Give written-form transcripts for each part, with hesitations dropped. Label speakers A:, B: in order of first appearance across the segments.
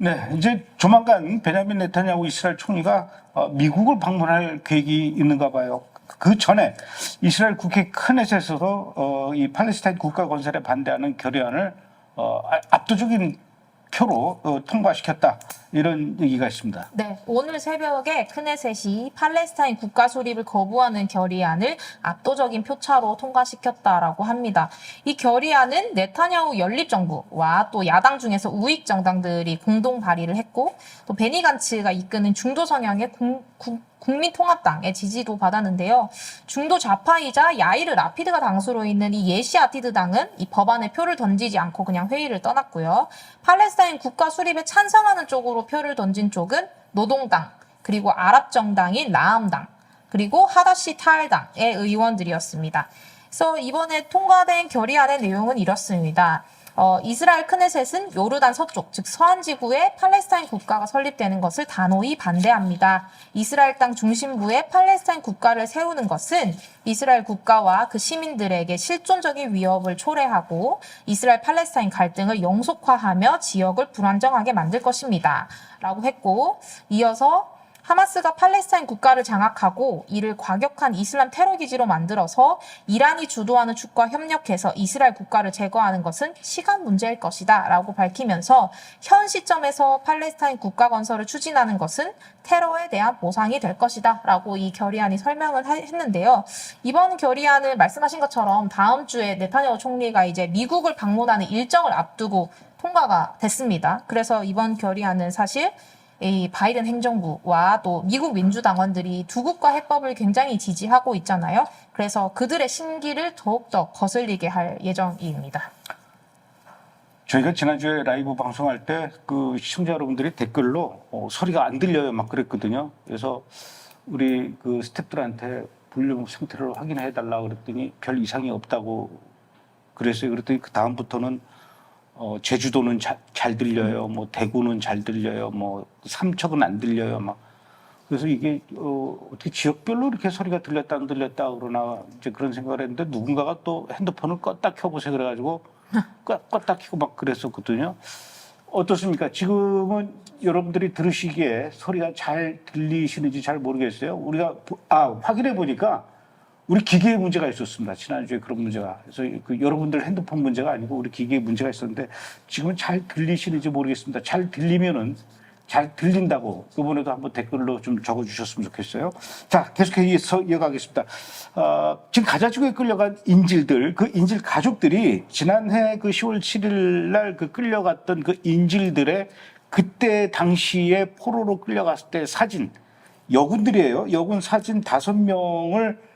A: 네, 이제 조만간 베냐민 네타냐후 이스라엘 총리가 미국을 방문할 계획이 있는가 봐요. 그 전에 이스라엘 국회 크네셋에서 이 팔레스타인 국가 건설에 반대하는 결의안을 압도적인 표로 통과시켰다. 이런 얘기가 있습니다.
B: 네, 오늘 새벽에 크네셋이 팔레스타인 국가 수립을 거부하는 결의안을 압도적인 표차로 통과시켰다라고 합니다. 이 결의안은 네타냐후 연립정부와 또 야당 중에서 우익 정당들이 공동 발의를 했고 또 베니 간츠가 이끄는 중도 성향의 국민통합당의 지지도 받았는데요. 중도 좌파이자 야이르 라피드가 당수로 있는 이 예시아티드당은 이 법안에 표를 던지지 않고 그냥 회의를 떠났고요. 팔레스타인 국가 수립에 찬성하는 쪽으로 표를 던진 쪽은 노동당, 그리고 아랍 정당인 라암당, 그리고 하다시 탈당의 의원들이었습니다. 그래서 이번에 통과된 결의안의 내용은 이렇습니다. 이스라엘 크네셋은 요르단 서쪽, 즉 서한 지구에 팔레스타인 국가가 설립되는 것을 단호히 반대합니다. 이스라엘 땅 중심부에 팔레스타인 국가를 세우는 것은 이스라엘 국가와 그 시민들에게 실존적인 위협을 초래하고 이스라엘 팔레스타인 갈등을 영속화하며 지역을 불안정하게 만들 것입니다. 라고 했고, 이어서 하마스가 팔레스타인 국가를 장악하고 이를 과격한 이슬람 테러 기지로 만들어서 이란이 주도하는 축과 협력해서 이스라엘 국가를 제거하는 것은 시간 문제일 것이다 라고 밝히면서 현 시점에서 팔레스타인 국가 건설을 추진하는 것은 테러에 대한 보상이 될 것이다 라고 이 결의안이 설명을 했는데요. 이번 결의안을 말씀하신 것처럼 다음 주에 네타냐후 총리가 이제 미국을 방문하는 일정을 앞두고 통과가 됐습니다. 그래서 이번 결의안은 사실 이 바이든 행정부와 또 미국 민주당원들이 두 국가 해법을 굉장히 지지하고 있잖아요. 그래서 그들의 심기를 더욱더 거슬리게 할 예정입니다.
A: 저희가 지난주에 라이브 방송할 때 그 시청자 여러분들이 댓글로 소리가 안 들려요 막 그랬거든요. 그래서 우리 그 스태프들한테 볼륨 상태를 확인해 달라고 그랬더니 별 이상이 없다고 그랬어요. 그랬더니 그 다음부터는 제주도는 잘 들려요. 뭐 대구는 잘 들려요. 뭐 삼척은 안 들려요. 막 그래서 이게 어떻게 지역별로 이렇게 소리가 들렸다 안 들렸다 그러나 이제 그런 생각을 했는데 누군가가 또 핸드폰을 껐다 켜보세요 그래가지고 껐다 켜고 막 그랬었거든요. 어떻습니까? 지금은 여러분들이 들으시기에 소리가 잘 들리시는지 잘 모르겠어요. 우리가 확인해 보니까 우리 기계에 문제가 있었습니다. 지난주에 그런 문제가. 그래서 그 여러분들 핸드폰 문제가 아니고 우리 기계에 문제가 있었는데 지금은 잘 들리시는지 모르겠습니다. 잘 들리면은 잘 들린다고 이번에도 한번 댓글로 좀 적어주셨으면 좋겠어요. 자, 계속해서 이어가겠습니다. 지금 가자지구에 끌려간 인질들, 그 인질 가족들이 지난해 그 10월 7일 날 그 끌려갔던 그 인질들의 그때 당시에 포로로 끌려갔을 때 사진, 여군들이에요. 여군 사진 5명을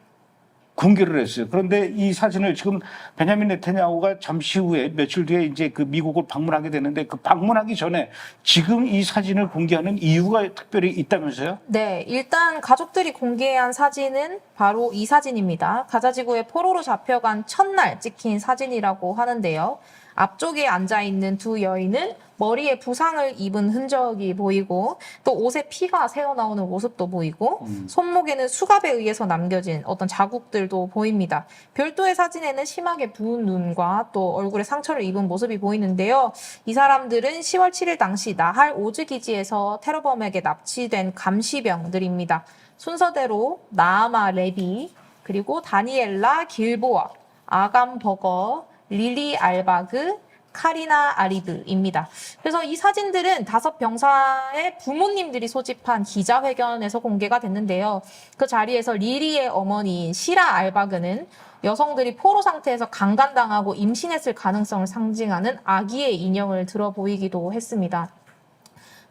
A: 공개를 했어요. 그런데 이 사진을 지금 베냐민 네타냐후가 잠시 후에 며칠 뒤에 이제 그 미국을 방문하게 되는데 그 방문하기 전에 지금 이 사진을 공개하는 이유가 특별히 있다면서요?
B: 네, 일단 가족들이 공개한 사진은 바로 이 사진입니다. 가자지구에 포로로 잡혀간 첫날 찍힌 사진이라고 하는데요. 앞쪽에 앉아있는 두 여인은 머리에 부상을 입은 흔적이 보이고 또 옷에 피가 새어나오는 모습도 보이고 손목에는 수갑에 의해서 남겨진 어떤 자국들도 보입니다. 별도의 사진에는 심하게 부은 눈과 또 얼굴에 상처를 입은 모습이 보이는데요. 이 사람들은 10월 7일 당시 나할 오즈 기지에서 테러범에게 납치된 감시병들입니다. 순서대로 나아마 레비, 그리고 다니엘라 길보아, 아감 버거, 릴리 알바그, 카리나 아리브입니다. 그래서 이 사진들은 5병사의 부모님들이 소집한 기자회견에서 공개가 됐는데요. 그 자리에서 릴리의 어머니인 시라 알바그는 여성들이 포로 상태에서 강간당하고 임신했을 가능성을 상징하는 아기의 인형을 들어 보이기도 했습니다.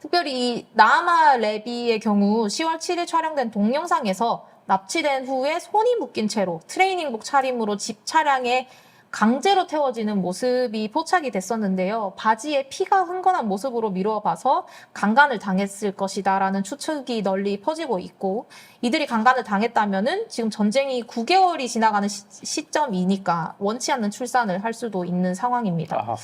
B: 특별히 이 나아마 레비의 경우 10월 7일 촬영된 동영상에서 납치된 후에 손이 묶인 채로 트레이닝복 차림으로 집 차량에 강제로 태워지는 모습이 포착이 됐었는데요. 바지에 피가 흥건한 모습으로 미루어 봐서 강간을 당했을 것이다라는 추측이 널리 퍼지고 있고, 이들이 강간을 당했다면은 지금 전쟁이 9개월이 지나가는 시점이니까 원치 않는 출산을 할 수도 있는 상황입니다.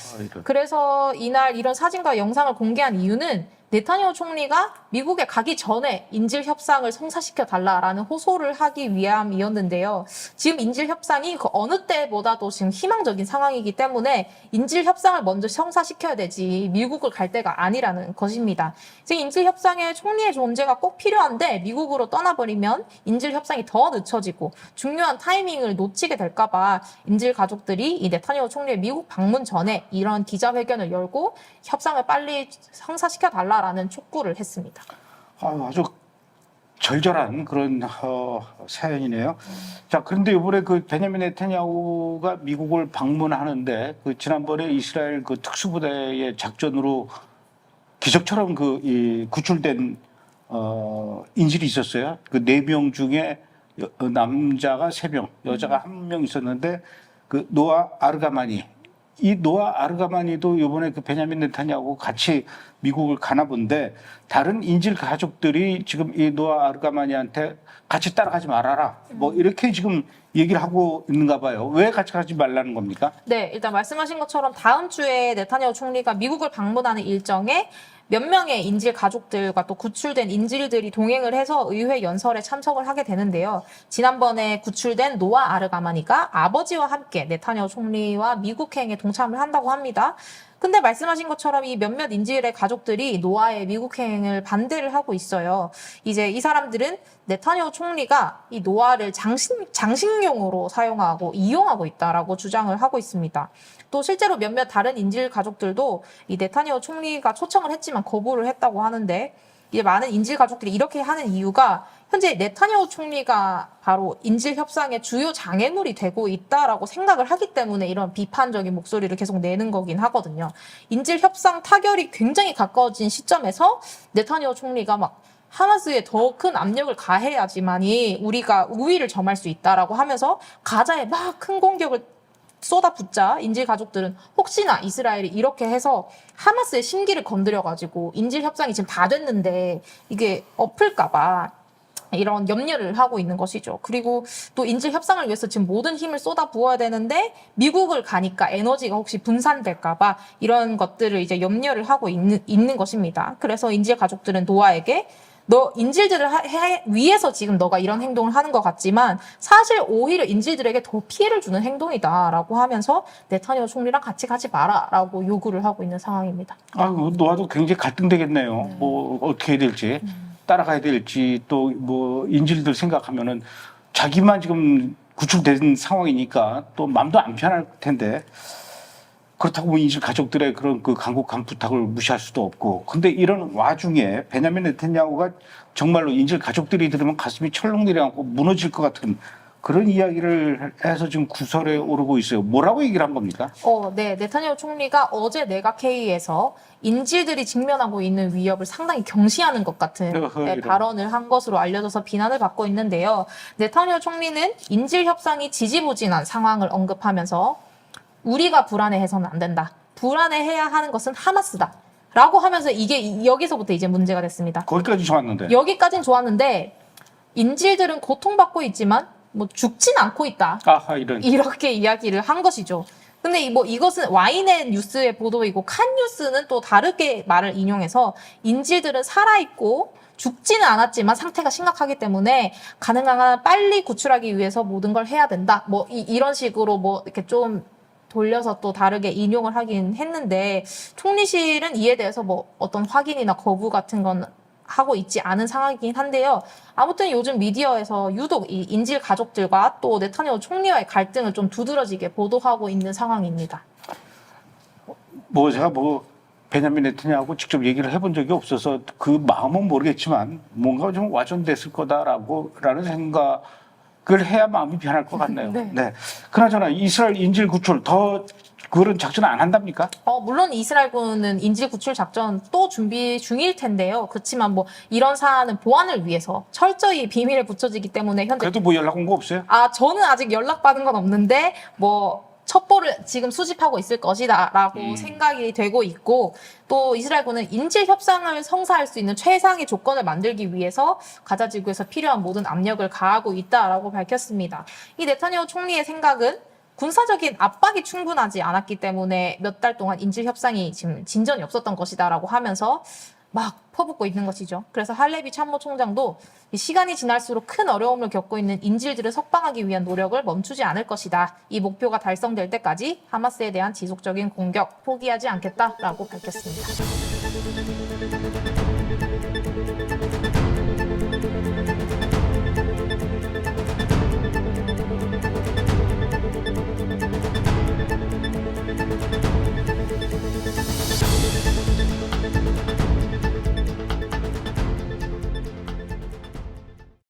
B: 그래서 이날 이런 사진과 영상을 공개한 이유는 네타냐후 총리가 미국에 가기 전에 인질 협상을 성사시켜 달라라는 호소를 하기 위함이었는데요. 지금 인질 협상이 그 어느 때보다도 지금 희망적인 상황이기 때문에 인질 협상을 먼저 성사시켜야 되지 미국을 갈 때가 아니라는 것입니다. 지금 인질 협상에 총리의 존재가 꼭 필요한데 미국으로 떠나버리면 인질 협상이 더 늦춰지고 중요한 타이밍을 놓치게 될까봐 인질 가족들이 이 네타냐후 총리의 미국 방문 전에 이런 기자회견을 열고 협상을 빨리 성사시켜 달라라는 촉구를 했습니다.
A: 아주 절절한 그런 사연이네요. 자, 그런데 이번에 그 베냐민 네타냐후가 미국을 방문하는데 그 지난번에 이스라엘 그 특수부대의 작전으로 기적처럼 이 구출된 인질이 있었어요. 그 4명 중에 남자가 3명, 여자가 1명 있었는데 그 노아 아르가마니, 이 노아 아르가마니도 이번에 그 베냐민 네타냐후 같이 미국을 가나 본데 다른 인질 가족들이 지금 이 노아 아르가마니한테 같이 따라가지 말아라. 뭐 이렇게 지금 얘기를 하고 있는가 봐요. 왜 같이 가지 말라는 겁니까?
B: 네, 일단 말씀하신 것처럼 다음 주에 네타냐후 총리가 미국을 방문하는 일정에 몇 명의 인질 가족들과 또 구출된 인질들이 동행을 해서 의회 연설에 참석을 하게 되는데요. 지난번에 구출된 노아 아르가마니가 아버지와 함께 네타냐후 총리와 미국행에 동참을 한다고 합니다. 근데 말씀하신 것처럼 이 몇몇 인질의 가족들이 노아의 미국행을 반대를 하고 있어요. 이제 이 사람들은 네타냐후 총리가 이 노아를 장식용으로 사용하고 이용하고 있다라고 주장을 하고 있습니다. 또 실제로 몇몇 다른 인질 가족들도 이 네타냐후 총리가 초청을 했지만 거부를 했다고 하는데 이제 많은 인질 가족들이 이렇게 하는 이유가 현재 네타냐후 총리가 바로 인질 협상의 주요 장애물이 되고 있다라고 생각을 하기 때문에 이런 비판적인 목소리를 계속 내는 거긴 하거든요. 인질 협상 타결이 굉장히 가까워진 시점에서 네타냐후 총리가 막 하마스에 더 큰 압력을 가해야지만이 우리가 우위를 점할 수 있다라고 하면서 가자에 막 큰 공격을 쏟아붓자 인질 가족들은 혹시나 이스라엘이 이렇게 해서 하마스의 심기를 건드려가지고 인질 협상이 지금 다 됐는데 이게 엎을까봐 이런 염려를 하고 있는 것이죠. 그리고 또 인질 협상을 위해서 지금 모든 힘을 쏟아 부어야 되는데 미국을 가니까 에너지가 혹시 분산될까봐 이런 것들을 이제 염려를 하고 있는 것입니다. 그래서 인질 가족들은 노아에게 너 인질들을 위해서 지금 너가 이런 행동을 하는 것 같지만 사실 오히려 인질들에게 더 피해를 주는 행동이다라고 하면서 네타냐후 총리랑 같이 가지 마라라고 요구를 하고 있는 상황입니다.
A: 노아도 굉장히 갈등되겠네요. 뭐 어떻게 해야 될지 따라가야 될지 또 뭐 인질들 생각하면은 자기만 지금 구출된 상황이니까 또 마음도 안 편할 텐데. 그렇다고 뭐 인질 가족들의 그런 그 간곡한 부탁을 무시할 수도 없고. 근데 이런 와중에 베냐민 네타냐후가 정말로 인질 가족들이 들으면 가슴이 철렁 내려앉고 무너질 것 같은 그런 이야기를 해서 지금 구설에 오르고 있어요. 뭐라고 얘기를 한 겁니까?
B: 네. 네타냐후 총리가 어제 내각 회의에서 인질들이 직면하고 있는 위협을 상당히 경시하는 것 같은 발언을 한 것으로 알려져서 비난을 받고 있는데요. 네타냐후 총리는 인질 협상이 지지부진한 상황을 언급하면서 우리가 불안해해서는 안 된다. 불안해해야 하는 것은 하마스다. 라고 하면서 이게 여기서부터 이제 문제가 됐습니다.
A: 거기까지 좋았는데.
B: 여기까지는 좋았는데 인질들은 고통받고 있지만 뭐 죽진 않고 있다. 이렇게 이야기를 한 것이죠. 근데 뭐 이것은 YNET 뉴스의 보도이고 칸 뉴스는 또 다르게 말을 인용해서 인질들은 살아있고 죽지는 않았지만 상태가 심각하기 때문에 가능한 한 빨리 구출하기 위해서 모든 걸 해야 된다. 뭐 이런 식으로 뭐 이렇게 좀 돌려서 또 다르게 인용을 하긴 했는데 총리실은 이에 대해서 뭐 어떤 확인이나 거부 같은 건 하고 있지 않은 상황이긴 한데요. 아무튼 요즘 미디어에서 유독 이 인질 가족들과 또 네타냐후 총리와의 갈등을 좀 두드러지게 보도하고 있는 상황입니다.
A: 뭐 제가 베냐민 네타냐후하고 직접 얘기를 해본 적이 없어서 그 마음은 모르겠지만 뭔가 좀 와전됐을 거다라는 생각. 그걸 해야 마음이 변할 것 같네요. 네. 그나저나 이스라엘 인질 구출 더 그런 작전 안 한답니까?
B: 물론 이스라엘군은 인질 구출 작전 또 준비 중일 텐데요. 그렇지만 뭐 이런 사안은 보안을 위해서 철저히 비밀에 붙여지기 때문에 현재
A: 그래도 뭐 연락 온 거 없어요?
B: 저는 아직 연락 받은 건 없는데 뭐 첩보를 지금 수집하고 있을 것이다라고 생각이 되고 있고 또 이스라엘군은 인질 협상을 성사할 수 있는 최상의 조건을 만들기 위해서 가자 지구에서 필요한 모든 압력을 가하고 있다라고 밝혔습니다. 이 네타냐후 총리의 생각은 군사적인 압박이 충분하지 않았기 때문에 몇 달 동안 인질 협상이 지금 진전이 없었던 것이다라고 하면서 막 퍼붓고 있는 것이죠. 그래서 할레비 참모총장도 이 시간이 지날수록 큰 어려움을 겪고 있는 인질들을 석방하기 위한 노력을 멈추지 않을 것이다. 이 목표가 달성될 때까지 하마스에 대한 지속적인 공격 포기하지 않겠다라고 밝혔습니다.